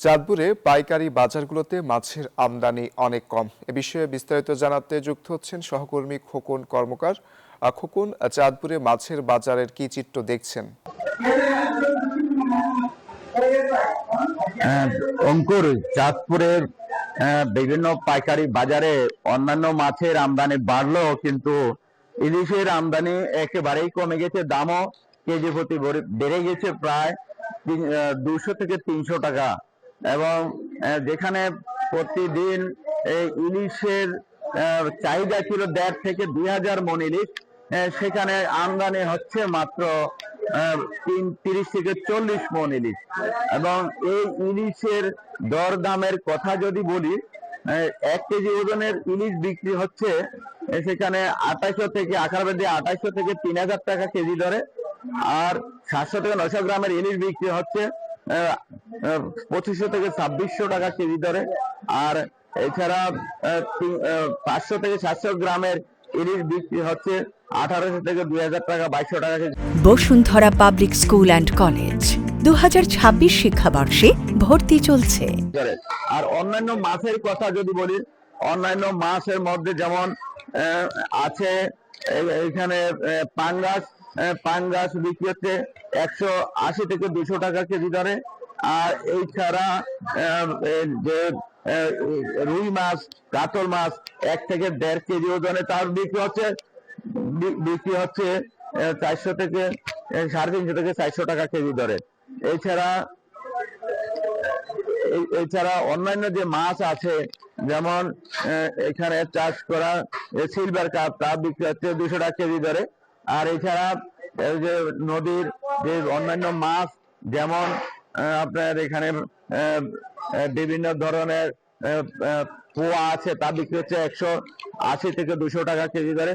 চাঁদপুরে পাইকারি বাজারগুলোতে মাছের আমদানি অনেক কম। এ বিষয়ে বিস্তারিত জানাতে যুক্ত হচ্ছেন সহকর্মী খোকন কর্মকার। খোকন, চাঁদপুরে মাছের বাজারের কি চিত্র দেখছেন? অঙ্কুর, চাঁদপুরের বিভিন্ন পাইকারি বাজারে অন্যান্য মাছের আমদানি বাড়লেও কিন্তু ইলিশের আমদানি একেবারেই কমে গেছে। দামও কেজি প্রতি বেড়ে গেছে প্রায় 200 থেকে 300 টাকা। এবং যেখানে প্রতিদিন এই ইলিশের চাহিদা ছিল 1.5 থেকে 2,000 মণ ইলিশ, সেখানে আমদানি হচ্ছে মাত্র 30 থেকে 40 মণ ইলিশ। এবং এই ইলিশের দরদামের কথা যদি বলি, 1 কেজি ওজনের ইলিশ বিক্রি হচ্ছে সেখানে 2800 থেকে 2800 থেকে 3,000 টাকা কেজি দরে। আর 700 থেকে 900 গ্রামের ইলিশ বিক্রি হচ্ছে 2500 থেকে 2600 টাকা কেজি দরে। আর এছাড়া 500 থেকে 700 গ্রামের ইলিশ বিক্রি হচ্ছে 1800 থেকে 2000 টাকা, 2200 টাকা KG. Bashundhara public school and college 2026 শিক্ষাবর্ষে ভর্তি চলছে। আর অন্যান্য মাছের কথা যদি বলি, অন্যান্য মাছের মধ্যে যেমন আছে এখানে পাঙ্গাস বিক্রি হচ্ছে 180 থেকে 200 টাকা কেজি দরে। আর এছাড়া যে রুই মাছ, কাতল মাছ 1 থেকে 1.5 কেজি ওজনে তার বিক্রি হচ্ছে 400 থেকে 350 থেকে 400 টাকা কেজি দরে। এছাড়া অন্যান্য যে মাছ আছে, যেমন এখানে চাষ করা সিলভার কাপ, তা বিক্রি হচ্ছে 200 টাকা কেজি দরে। আর এছাড়া যে নদীর যে অন্যান্য মাছ, যেমন আপনার এখানে বিভিন্ন ধরনের পোয়া আছে, তা বিক্রি হচ্ছে 180 থেকে 200 টাকা কেজি দরে।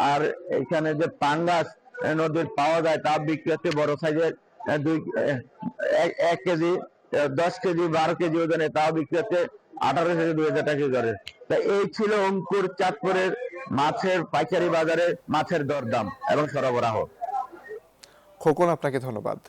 আর এখানে যে পাঙ্গাস নদীর পাওয়া যায়, তা বিক্রি হচ্ছে বড় সাইজের 1 কেজি, 10 কেজি, 12 কেজি ওজনে, তাও বিক্রি হচ্ছে 1800 থেকে 2000 টাকা কেজি দরে। তা এই ছিল অঙ্কুর চাঁদপুরের মাছের পাইকারি বাজারে মাছের দরদাম এবং সরবরাহ। খোকন, আপনাকে ধন্যবাদ।